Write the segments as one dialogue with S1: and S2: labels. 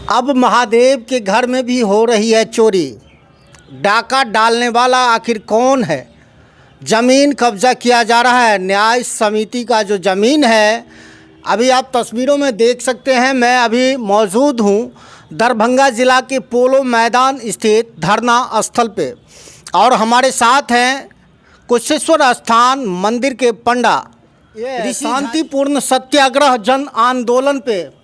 S1: अब महादेव के घर में भी हो रही है चोरी। डाका डालने वाला आखिर कौन है? ज़मीन कब्जा किया जा रहा है। न्याय समिति का जो ज़मीन है, अभी आप तस्वीरों में देख सकते हैं। मैं अभी मौजूद हूँ दरभंगा ज़िला के पोलो मैदान स्थित धरना स्थल पे, और हमारे साथ हैं कुशेश्वर स्थान मंदिर के पंडा। ये शांतिपूर्ण सत्याग्रह जन आंदोलन पे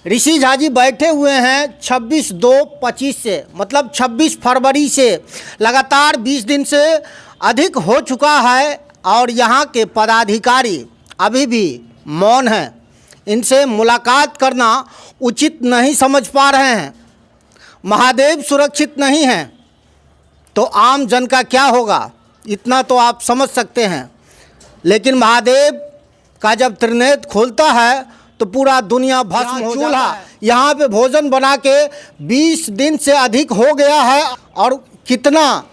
S1: ऋषि झा जी बैठे हुए हैं 26/2/25 से, मतलब 26 फरवरी से। लगातार 20 दिन से अधिक हो चुका है और यहाँ के पदाधिकारी अभी भी मौन हैं। इनसे मुलाकात करना उचित नहीं समझ पा रहे हैं। महादेव सुरक्षित नहीं हैं तो आम जन का क्या होगा, इतना तो आप समझ सकते हैं। लेकिन महादेव का जब त्रिनेत्र खोलता है तो पूरा दुनिया भस्म हो जाता है। यहाँ पे भोजन बना के 20 दिन से अधिक हो गया है, और कितना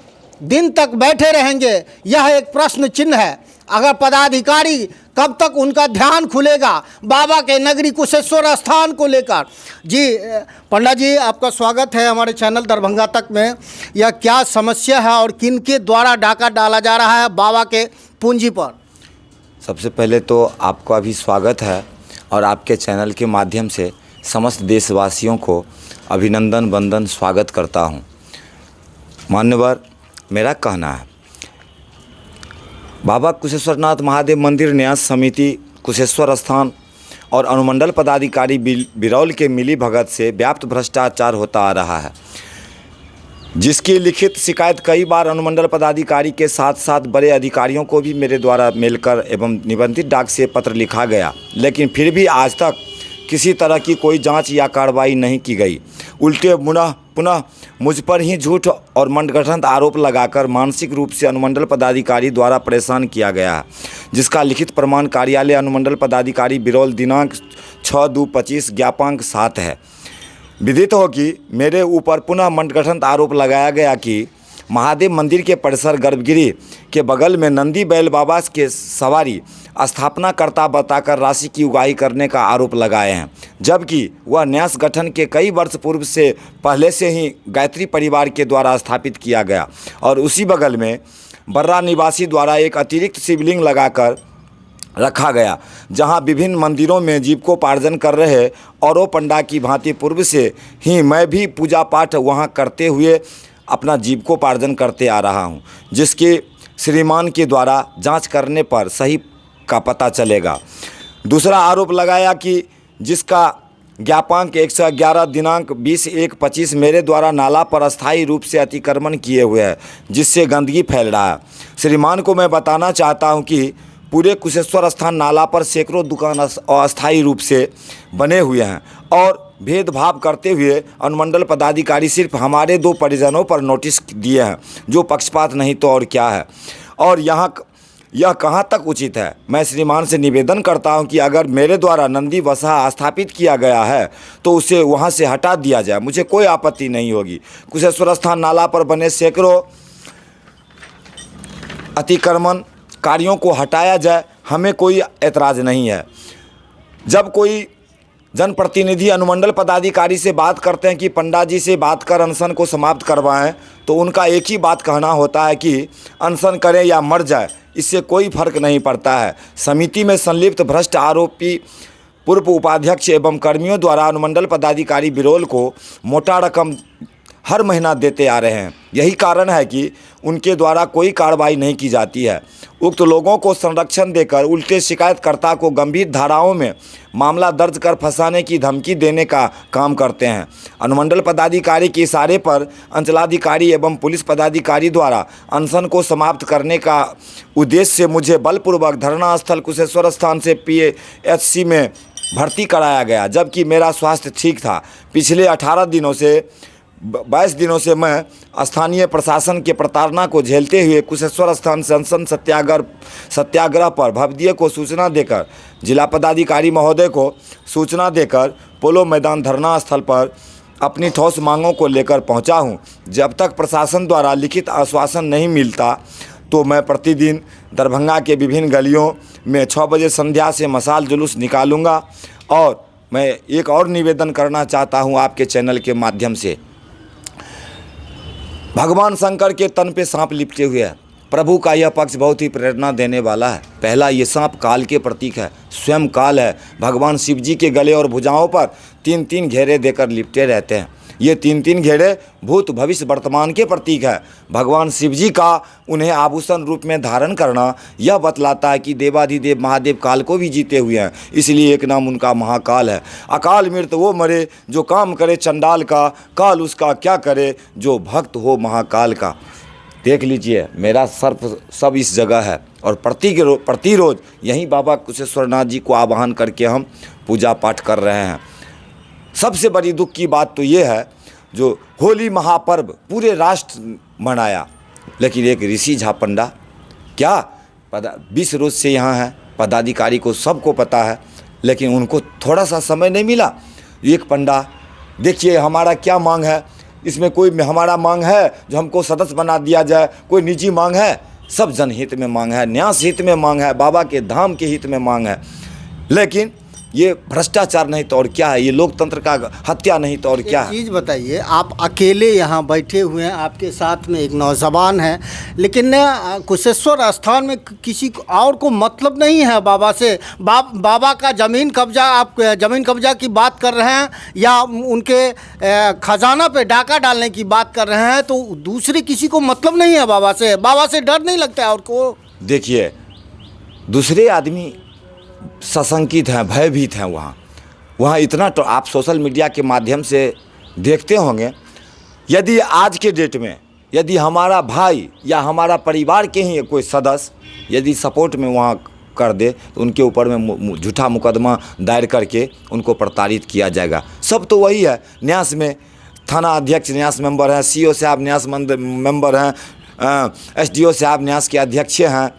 S1: दिन तक बैठे रहेंगे यह एक प्रश्न चिन्ह है। अगर पदाधिकारी कब तक उनका ध्यान खुलेगा बाबा के नगरी कुशेश्वर स्थान को लेकर। जी पंडा जी, आपका स्वागत है हमारे चैनल दरभंगा तक में। यह क्या समस्या है और किन के द्वारा डाका डाला जा रहा है बाबा के पूंजी पर?
S2: सबसे पहले तो आपका भी स्वागत है और आपके चैनल के माध्यम से समस्त देशवासियों को अभिनंदन वंदन स्वागत करता हूं। मान्यवर, मेरा कहना है बाबा कुशेश्वरनाथ महादेव मंदिर न्यास समिति कुशेश्वर स्थान और अनुमंडल पदाधिकारी बिरौल के मिली भगत से व्याप्त भ्रष्टाचार होता आ रहा है, जिसकी लिखित शिकायत कई बार अनुमंडल पदाधिकारी के साथ साथ बड़े अधिकारियों को भी मेरे द्वारा मेल कर एवं निबंधित डाक से पत्र लिखा गया, लेकिन फिर भी आज तक किसी तरह की कोई जांच या कार्रवाई नहीं की गई। उल्टे पुनः मुझ पर ही झूठ और मनगढ़ंत आरोप लगाकर मानसिक रूप से अनुमंडल पदाधिकारी द्वारा परेशान किया गया है, जिसका लिखित प्रमाण कार्यालय अनुमंडल पदाधिकारी बिरौल दिनांक 6/2/25 ज्ञापांक 7 है। विदित हो कि मेरे ऊपर पुनः मनगढ़ंत आरोप लगाया गया कि महादेव मंदिर के परिसर गर्भगृह के बगल में नंदी बैल बाबा के सवारी स्थापनाकर्ता बताकर राशि की उगाही करने का आरोप लगाए हैं, जबकि वह न्यास गठन के कई वर्ष पूर्व से पहले से ही गायत्री परिवार के द्वारा स्थापित किया गया, और उसी बगल में बर्रा निवासी द्वारा एक अतिरिक्त शिवलिंग लगाकर रखा गया, जहां विभिन्न मंदिरों में जीविकोपार्जन कर रहे औरों पंडा की भांति पूर्व से ही मैं भी पूजा पाठ वहां करते हुए अपना जीविकोपार्जन करते आ रहा हूं, जिसके श्रीमान के द्वारा जांच करने पर सही का पता चलेगा। दूसरा आरोप लगाया कि जिसका ज्ञापांक 111 दिनांक 20/1/25 मेरे द्वारा नाला पर अस्थायी रूप से अतिक्रमण किए हुए है, जिससे गंदगी फैल रहा है। श्रीमान को मैं बताना चाहता हूं कि पूरे कुशेश्वर स्थान नाला पर सैकड़ों दुकान अस्थायी रूप से बने हुए हैं, और भेदभाव करते हुए अनुमंडल पदाधिकारी सिर्फ हमारे 2 परिजनों पर नोटिस दिए हैं, जो पक्षपात नहीं तो और क्या है। और यह कहां तक उचित है? मैं श्रीमान से निवेदन करता हूं कि अगर मेरे द्वारा नंदी वसा स्थापित किया गया है तो उसे वहां से हटा दिया जाए, मुझे कोई आपत्ति नहीं होगी। कुशेश्वर स्थान नाला पर बने सैकड़ों अतिक्रमण कार्यों को हटाया जाए, हमें कोई ऐतराज़ नहीं है। जब कोई जनप्रतिनिधि अनुमंडल पदाधिकारी से बात करते हैं कि पंडा जी से बात कर अनशन को समाप्त करवाएं, तो उनका एक ही बात कहना होता है कि अनशन करें या मर जाए, इससे कोई फर्क नहीं पड़ता है। समिति में संलिप्त भ्रष्ट आरोपी पूर्व उपाध्यक्ष एवं कर्मियों द्वारा अनुमंडल पदाधिकारी बिरौल को मोटा रकम हर महीना देते आ रहे हैं। यही कारण है कि उनके द्वारा कोई कार्रवाई नहीं की जाती है। उक्त लोगों को संरक्षण देकर उल्टे शिकायतकर्ता को गंभीर धाराओं में मामला दर्ज कर फंसाने की धमकी देने का काम करते हैं। अनुमंडल पदाधिकारी के इशारे पर अंचलाधिकारी एवं पुलिस पदाधिकारी द्वारा अनशन को समाप्त करने का उद्देश्य से मुझे बलपूर्वक धरना स्थल कुशेश्वर स्थान से PHC में भर्ती कराया गया, जबकि मेरा स्वास्थ्य ठीक था। पिछले 22 दिनों से मैं स्थानीय प्रशासन के प्रताड़ना को झेलते हुए कुशेश्वर स्थान से अनशन सत्याग्रह पर भवदीय को सूचना देकर जिला पदाधिकारी महोदय को सूचना देकर पोलो मैदान धरना स्थल पर अपनी ठोस मांगों को लेकर पहुंचा हूं। जब तक प्रशासन द्वारा लिखित आश्वासन नहीं मिलता तो मैं प्रतिदिन दरभंगा के विभिन्न गलियों में 6 बजे संध्या से मशाल जुलूस निकालूंगा और मैं एक और निवेदन करना चाहता हूँ आपके चैनल के माध्यम से। भगवान शंकर के तन पे सांप लिपटे हुए है। प्रभु का यह पक्ष बहुत ही प्रेरणा देने वाला है। पहला, ये सांप काल के प्रतीक है, स्वयं काल है। भगवान शिव जी के गले और भुजाओं पर 3-3 घेरे देकर लिपटे रहते हैं। ये 3-3 घेरे भूत भविष्य वर्तमान के प्रतीक है। भगवान शिव जी का उन्हें आभूषण रूप में धारण करना यह बतलाता है कि देवाधिदेव महादेव काल को भी जीते हुए हैं, इसलिए एक नाम उनका महाकाल है। अकाल मृत वो मरे जो काम करे चंडाल का, काल उसका क्या करे जो भक्त हो महाकाल का। देख लीजिए, मेरा सर्प सब इस जगह है और प्रतिरोज यहीं बाबा कुशेश्वरनाथ जी को आवाहन करके हम पूजा पाठ कर रहे हैं। सबसे बड़ी दुख की बात तो ये है, जो होली महापर्व पूरे राष्ट्र मनाया, लेकिन एक ऋषि झा पंडा क्या 20 रोज से यहाँ है, पदाधिकारी को सबको पता है, लेकिन उनको थोड़ा सा समय नहीं मिला। एक पंडा, देखिए हमारा क्या मांग है, इसमें कोई हमारा मांग है जो हमको सदस्य बना दिया जाए, कोई निजी मांग है, सब जनहित में मांग है, न्यास हित में मांग है, बाबा के धाम के हित में मांग है। लेकिन ये भ्रष्टाचार नहीं तो और क्या है, ये लोकतंत्र का हत्या नहीं तो और क्या है।
S1: चीज़ बताइए, आप अकेले यहाँ बैठे हुए हैं, आपके साथ में एक नौजवान है, लेकिन कुशेश्वर स्थान में किसी और को मतलब नहीं है बाबा से। बाबा का ज़मीन कब्जा, आप ज़मीन कब्जा की बात कर रहे हैं या उनके खजाना पे डाका डालने की बात कर रहे हैं, तो दूसरे किसी को मतलब नहीं है बाबा से। बाबा से डर नहीं लगता है और को?
S2: देखिए, दूसरे आदमी सशंकित हैं, भयभीत हैं। वहाँ इतना तो आप सोशल मीडिया के माध्यम से देखते होंगे। यदि आज के डेट में यदि हमारा भाई या हमारा परिवार के ही कोई सदस्य यदि सपोर्ट में वहाँ कर दे तो उनके ऊपर में झूठा मुकदमा दायर करके उनको प्रताड़ित किया जाएगा। सब तो वही है, न्यास में थाना अध्यक्ष न्यास मेंबर हैं, सीओ साहब न्यास मेंबर हैं, एसडीओ साहब न्यास के अध्यक्ष हैं,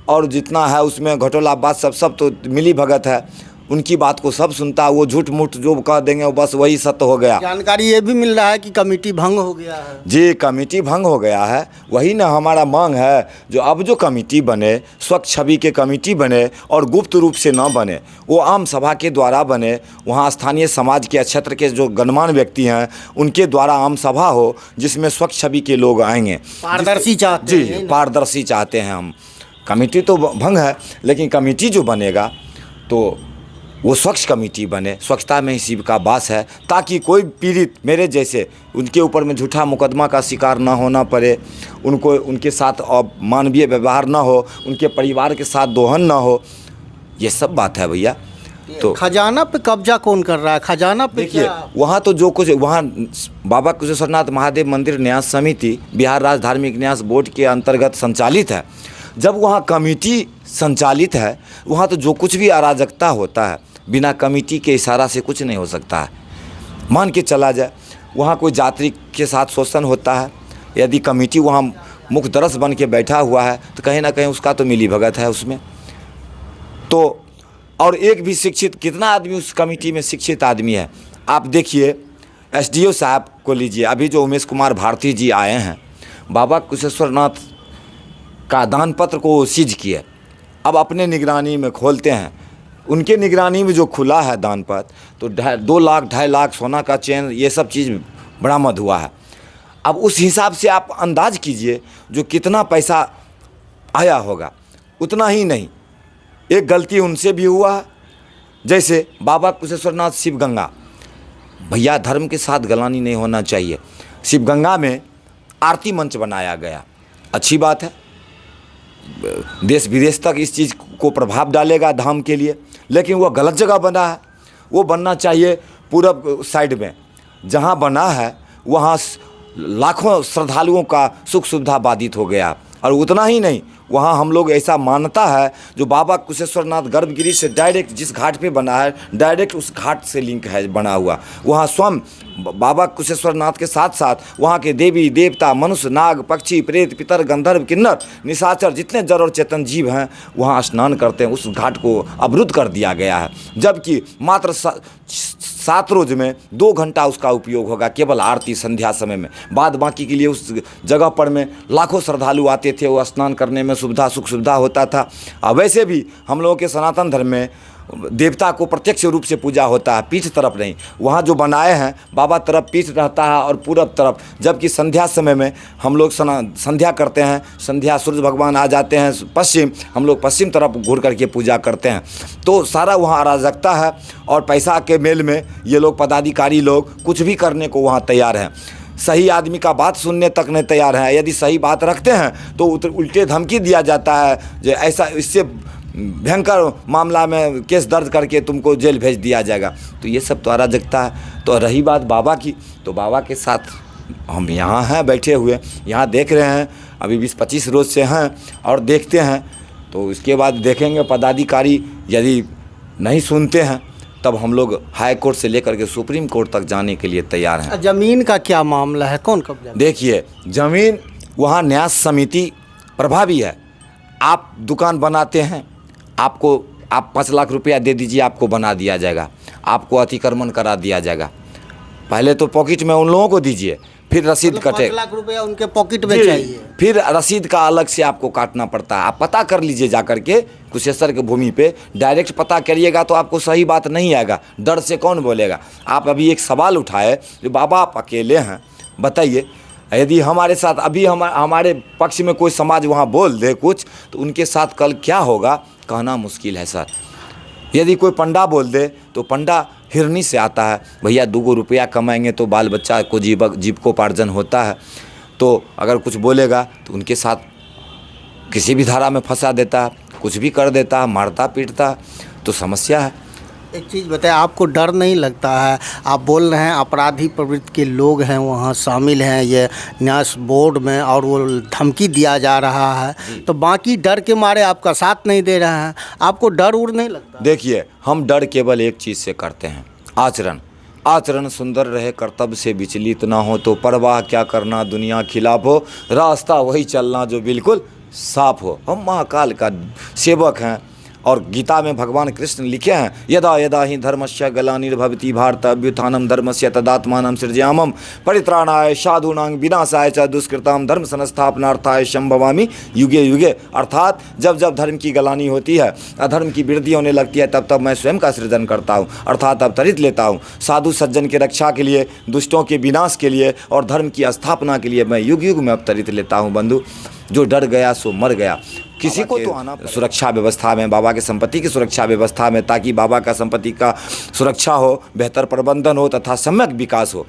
S2: और जितना है उसमें घटोला बात सब तो मिली भगत है। उनकी बात को सब सुनता है, वो झूठ मूठ जो कह देंगे वो बस वही सत्य हो गया।
S1: जानकारी ये भी मिल रहा है कि कमेटी भंग हो गया है।
S2: जी, कमेटी भंग हो गया है। वही ना हमारा मांग है, जो अब जो कमेटी बने स्वच्छ छवि के कमेटी बने और गुप्त रूप से ना बने, वो आम सभा के द्वारा बने। वहाँ स्थानीय समाज के क्षेत्र के जो गणमान्य व्यक्ति हैं उनके द्वारा आम सभा हो, जिसमें स्वच्छ छवि के लोग आएंगे।
S1: पारदर्शी चाहते हैं।
S2: जी, पारदर्शी चाहते हैं हम। कमेटी तो भंग है, लेकिन कमेटी जो बनेगा तो वो स्वच्छ कमेटी बने, स्वच्छता में ही शिव का वास है, ताकि कोई पीड़ित मेरे जैसे उनके ऊपर में झूठा मुकदमा का शिकार ना होना पड़े, उनको उनके साथ मानवीय व्यवहार ना हो, उनके परिवार के साथ दोहन ना हो। ये सब बात है भैया। तो
S1: खजाना पे कब्जा कौन कर रहा है? खजाना पे
S2: देखिए,
S1: क्या?
S2: वहाँ तो जो कुछ वहाँ बाबा कुशेश्वरनाथ महादेव मंदिर न्यास समिति बिहार राज्य धार्मिक न्यास बोर्ड के अंतर्गत संचालित है। जब वहाँ कमेटी संचालित है, वहाँ तो जो कुछ भी अराजकता होता है बिना कमेटी के इशारा से कुछ नहीं हो सकता है। मान के चला जाए वहाँ कोई यात्री के साथ शोषण होता है, यदि कमेटी वहाँ मुखदरस बन के बैठा हुआ है तो कहीं ना कहीं उसका तो मिली भगत है उसमें। तो और एक भी शिक्षित, कितना आदमी उस कमेटी में शिक्षित आदमी है? आप देखिए, एसडीओ साहब को लीजिए, अभी जो उमेश कुमार भारती जी आए हैं, बाबा कुशेश्वरनाथ का दान पत्र को सीज किए, अब अपने निगरानी में खोलते हैं। उनके निगरानी में जो खुला है दान पत्र, तो 2 लाख 2.5 लाख सोना का चेन, ये सब चीज़ बरामद हुआ है। अब उस हिसाब से आप अंदाज कीजिए जो कितना पैसा आया होगा। उतना ही नहीं, एक गलती उनसे भी हुआ है, जैसे बाबा कुशेश्वरनाथ शिव गंगा, भैया धर्म के साथ गलानी नहीं होना चाहिए। शिव गंगा में आरती मंच बनाया गया, अच्छी बात है, देश विदेश तक इस चीज़ को प्रभाव डालेगा धाम के लिए, लेकिन वह गलत जगह बना है। वो बनना चाहिए पूरब साइड में। जहाँ बना है वहाँ लाखों श्रद्धालुओं का सुख सुविधा बाधित हो गया। और उतना ही नहीं, वहाँ हम लोग ऐसा मानता है जो बाबा कुशेश्वरनाथ गर्भगिरी से डायरेक्ट जिस घाट पे बना है, डायरेक्ट उस घाट से लिंक है बना हुआ। वहाँ स्वयं बाबा कुशेश्वरनाथ के साथ साथ वहाँ के देवी देवता, मनुष्य, नाग, पक्षी, प्रेत, पितर, गंधर्व, किन्नर, निशाचर, जितने जड़ और चेतन जीव हैं वहाँ स्नान करते हैं। उस घाट को अवरुद्ध कर दिया गया है, जबकि मात्र 7 रोज में 2 घंटा उसका उपयोग होगा, केवल आरती संध्या समय में। बाद बाकी के लिए उस जगह पर में लाखों श्रद्धालु आते थे, वो स्नान करने में सुख सुविधा होता था। अब वैसे भी हम लोगों के सनातन धर्म में देवता को प्रत्यक्ष रूप से पूजा होता है, पीठ तरफ नहीं। वहाँ जो बनाए हैं बाबा तरफ पीठ रहता है और पूरब तरफ, जबकि संध्या समय में हम लोग संध्या करते हैं, संध्या सूर्य भगवान आ जाते हैं पश्चिम, हम लोग पश्चिम तरफ घूर करके पूजा करते हैं। तो सारा वहाँ अराजकता है और पैसा के मेल में ये लोग पदाधिकारी लोग कुछ भी करने को वहाँ तैयार हैं। सही आदमी का बात सुनने तक नहीं तैयार हैं। यदि सही बात रखते हैं तो उल्टे धमकी दिया जाता है, जो ऐसा इससे भयंकर मामला में केस दर्ज करके तुमको जेल भेज दिया जाएगा। तो ये सब तो अराजकता है। तो रही बात बाबा की, तो बाबा के साथ हम यहाँ हैं बैठे हुए, यहाँ देख रहे हैं, अभी 20-25 रोज़ से हैं और देखते हैं। तो इसके बाद देखेंगे पदाधिकारी यदि नहीं सुनते हैं तब हम लोग हाई कोर्ट से लेकर के सुप्रीम कोर्ट तक जाने के लिए तैयार हैं।
S1: ज़मीन का क्या मामला है, कौन कब्जा?
S2: देखिए, ज़मीन वहाँ न्यास समिति प्रभावी है। आप दुकान बनाते हैं, आप 5 लाख रुपया दे दीजिए, आपको बना दिया जाएगा, आपको अतिक्रमण करा दिया जाएगा। पहले तो पॉकेट में उन लोगों को दीजिए, फिर रसीद कटे।
S1: 5 लाख रुपया उनके पॉकेट में चाहिए,
S2: फिर रसीद का अलग से आपको काटना पड़ता है। आप पता कर लीजिए जा करके कुशेश्वर की भूमि पे, डायरेक्ट पता करिएगा तो आपको सही बात नहीं आएगा, डर से कौन बोलेगा। आप अभी एक सवाल उठाए जो बाबा आप अकेले हैं, बताइए यदि हमारे साथ अभी हमारे पक्ष में कोई समाज वहाँ बोल दे कुछ, तो उनके साथ कल क्या होगा कहना मुश्किल है सर। यदि कोई पंडा बोल दे तो पंडा हिरनी से आता है, भैया 2 रुपया कमाएंगे तो बाल बच्चा को जीविकोपार्जन होता है। तो अगर कुछ बोलेगा तो उनके साथ किसी भी धारा में फंसा देता है, कुछ भी कर देता है, मारता पीटता, तो समस्या है।
S1: एक चीज़ बताएं, आपको डर नहीं लगता है? आप बोल रहे हैं अपराधी प्रवृत्ति के लोग हैं वहाँ शामिल हैं ये न्यास बोर्ड में, और वो धमकी दिया जा रहा है, तो बाकी डर के मारे आपका साथ नहीं दे रहे हैं, आपको डर उड़ नहीं लगता?
S2: देखिए, हम डर केवल एक चीज़ से करते हैं, आचरण सुंदर रहे, कर्तव्य से विचलित ना हो, तो परवाह क्या करना दुनिया खिलाफ हो, रास्ता वही चलना जो बिल्कुल साफ हो। हम महाकाल का सेवक हैं और गीता में भगवान कृष्ण लिखे हैं, यदा यदा ही धर्मस्य ग्लानिर्भवति भारत अभ्युत्थानम धर्मस्य तदात्मानं सृजाम्यहं परित्राणाय साधूनां विनाशाय च दुष्कृतां धर्म संस्थापनार्थाय संभवामि युगे युगे। अर्थात जब जब धर्म की ग्लानि होती है, अधर्म की वृद्धि होने लगती है, तब तब मैं स्वयं का सृजन करता हूँ, अर्थात अवतरित लेता हूँ। साधु सज्जन की रक्षा के लिए, दुष्टों के विनाश के लिए और धर्म की स्थापना के लिए मैं युग युग में अवतरित लेता हूँ। बंधु, जो डर गया सो मर गया। किसी को तो आना सुरक्षा व्यवस्था में, बाबा की संपत्ति की सुरक्षा व्यवस्था में, ताकि बाबा का संपत्ति का सुरक्षा हो, बेहतर प्रबंधन हो तथा सम्यक विकास हो।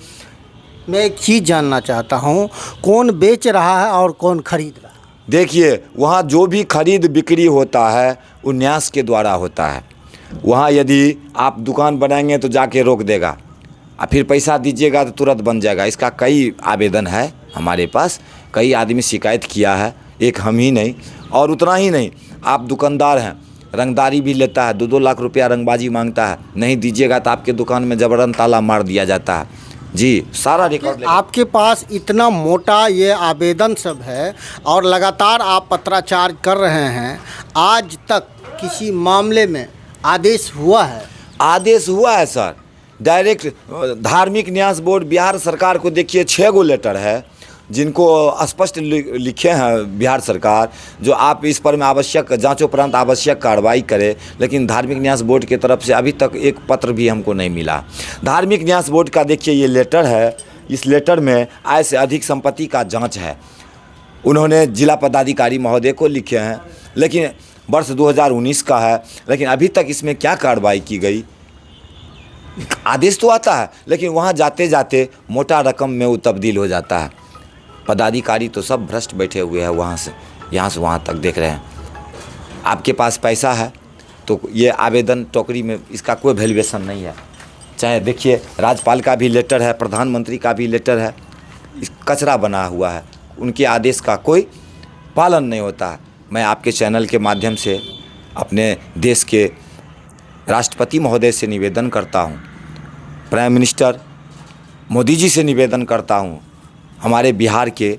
S1: मैं एक चीज़ जानना चाहता हूँ, कौन बेच रहा है और कौन खरीद रहा है?
S2: देखिए, वहाँ जो भी खरीद बिक्री होता है वो न्यास के द्वारा होता है। वहाँ यदि आप दुकान बनाएंगे तो जाके रोक देगा, और फिर पैसा दीजिएगा तो तुरंत बन जाएगा। इसका कई आवेदन है हमारे पास, कई आदमी शिकायत किया है, एक हम ही नहीं। और उतना ही नहीं, आप दुकानदार हैं, रंगदारी भी लेता है, 2-2 लाख रुपया रंगबाजी मांगता है, नहीं दीजिएगा तो आपके दुकान में जबरन ताला मार दिया जाता है। जी, सारा रिकॉर्ड
S1: आपके पास इतना मोटा ये आवेदन सब है और लगातार आप पत्राचार कर रहे हैं, आज तक किसी मामले में आदेश हुआ है?
S2: आदेश हुआ है सर, डायरेक्ट धार्मिक न्यास बोर्ड बिहार सरकार को देखिए 6 गो लेटर है जिनको स्पष्ट लिखे हैं बिहार सरकार, जो आप इस पर में आवश्यक जांचोपरांत आवश्यक कार्रवाई करें। लेकिन धार्मिक न्यास बोर्ड की तरफ से अभी तक एक पत्र भी हमको नहीं मिला। धार्मिक न्यास बोर्ड का देखिए ये लेटर है, इस लेटर में आय से अधिक संपत्ति का जांच है। उन्होंने जिला पदाधिकारी महोदय को लिखे हैं, लेकिन वर्ष 2019 का है, लेकिन अभी तक इसमें क्या कार्रवाई की गई? आदेश तो आता है, लेकिन वहाँ जाते जाते मोटा रकम में वो तब्दील हो जाता है। पदाधिकारी तो सब भ्रष्ट बैठे हुए हैं, वहाँ से यहाँ से वहाँ तक देख रहे हैं। आपके पास पैसा है तो ये आवेदन टोकरी में, इसका कोई वैल्यूएशन नहीं है। चाहे देखिए, राज्यपाल का भी लेटर है, प्रधानमंत्री का भी लेटर है, इस कचरा बना हुआ है, उनके आदेश का कोई पालन नहीं होता है। मैं आपके चैनल के माध्यम से अपने देश के राष्ट्रपति महोदय से निवेदन करता हूँ, प्राइम मिनिस्टर मोदी जी से निवेदन करता हूँ, हमारे बिहार के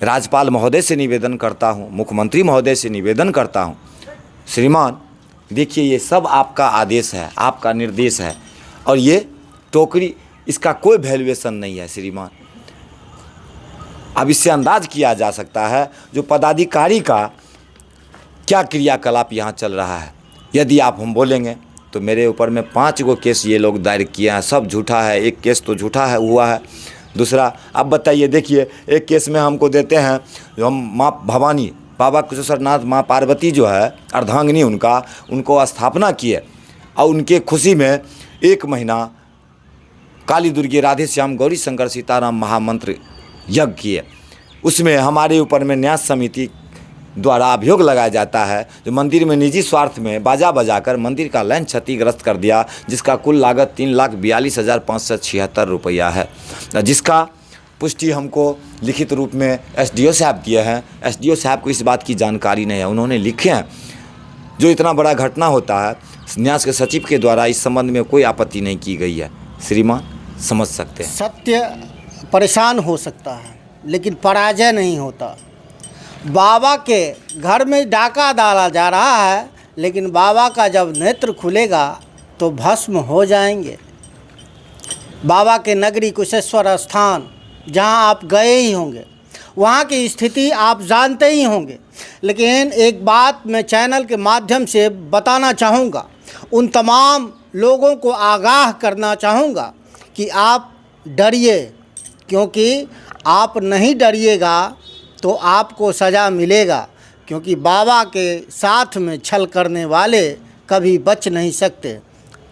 S2: राज्यपाल महोदय से निवेदन करता हूँ, मुख्यमंत्री महोदय से निवेदन करता हूँ, श्रीमान देखिए ये सब आपका आदेश है, आपका निर्देश है, और ये टोकरी, इसका कोई वैल्यूएशन नहीं है श्रीमान। अब इससे अंदाज किया जा सकता है जो पदाधिकारी का क्या क्रियाकलाप यहाँ चल रहा है। यदि आप हम बोलेंगे तो मेरे ऊपर में 5 गो केस ये लोग दायर किए हैं, सब झूठा है। एक केस तो झूठा है हुआ है। दूसरा अब बताइए, देखिए एक केस में हमको देते हैं जो हम माँ भवानी, बाबा कुशेश्वरनाथ, माँ पार्वती जो है अर्धांगिनी उनको स्थापना किए और उनके खुशी में 1 महीना काली दुर्गे राधे श्याम गौरी शंकर सीताराम महामंत्र यज्ञ किए। उसमें हमारे ऊपर में न्यास समिति द्वारा अभियोग लगाया जाता है जो मंदिर में निजी स्वार्थ में बाजा बजाकर मंदिर का लैंड क्षतिग्रस्त कर दिया, जिसका कुल लागत 3,42,576 रुपया है, जिसका पुष्टि हमको लिखित रूप में एसडीओ साहब दिए हैं। एसडीओ साहब को इस बात की जानकारी नहीं है, उन्होंने लिखे हैं। जो इतना बड़ा घटना होता है, न्यास के सचिव के द्वारा इस संबंध में कोई आपत्ति नहीं की गई है। श्रीमान समझ सकते हैं।
S1: सत्य परेशान हो सकता है लेकिन पराजय नहीं होता। बाबा के घर में डाका डाला जा रहा है, लेकिन बाबा का जब नेत्र खुलेगा तो भस्म हो जाएंगे। बाबा के नगरी कुशेश्वर स्थान जहां आप गए ही होंगे, वहां की स्थिति आप जानते ही होंगे, लेकिन एक बात मैं चैनल के माध्यम से बताना चाहूँगा, उन तमाम लोगों को आगाह करना चाहूँगा कि आप डरिए, क्योंकि आप नहीं डरिएगा तो आपको सज़ा मिलेगा। क्योंकि बाबा के साथ में छल करने वाले कभी बच नहीं सकते।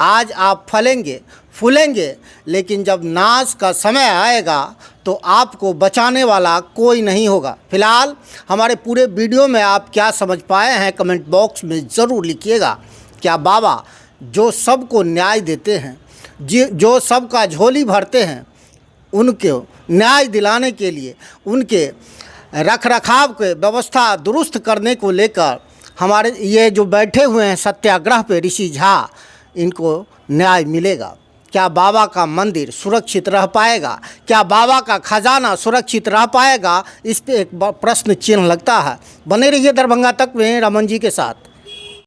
S1: आज आप फलेंगे फूलेंगे, लेकिन जब नाश का समय आएगा तो आपको बचाने वाला कोई नहीं होगा। फिलहाल हमारे पूरे वीडियो में आप क्या समझ पाए हैं कमेंट बॉक्स में ज़रूर लिखिएगा। क्या बाबा जो सबको न्याय देते हैं, जो सबका झोली भरते हैं, उनके न्याय दिलाने के लिए, उनके रख रखाव के व्यवस्था दुरुस्त करने को लेकर हमारे ये जो बैठे हुए हैं सत्याग्रह पे ऋषि झा, इनको न्याय मिलेगा? क्या बाबा का मंदिर सुरक्षित रह पाएगा? क्या बाबा का खजाना सुरक्षित रह पाएगा? इस पे एक प्रश्न चिन्ह लगता है। बने रहिए दरभंगा तक में रमन जी के साथ।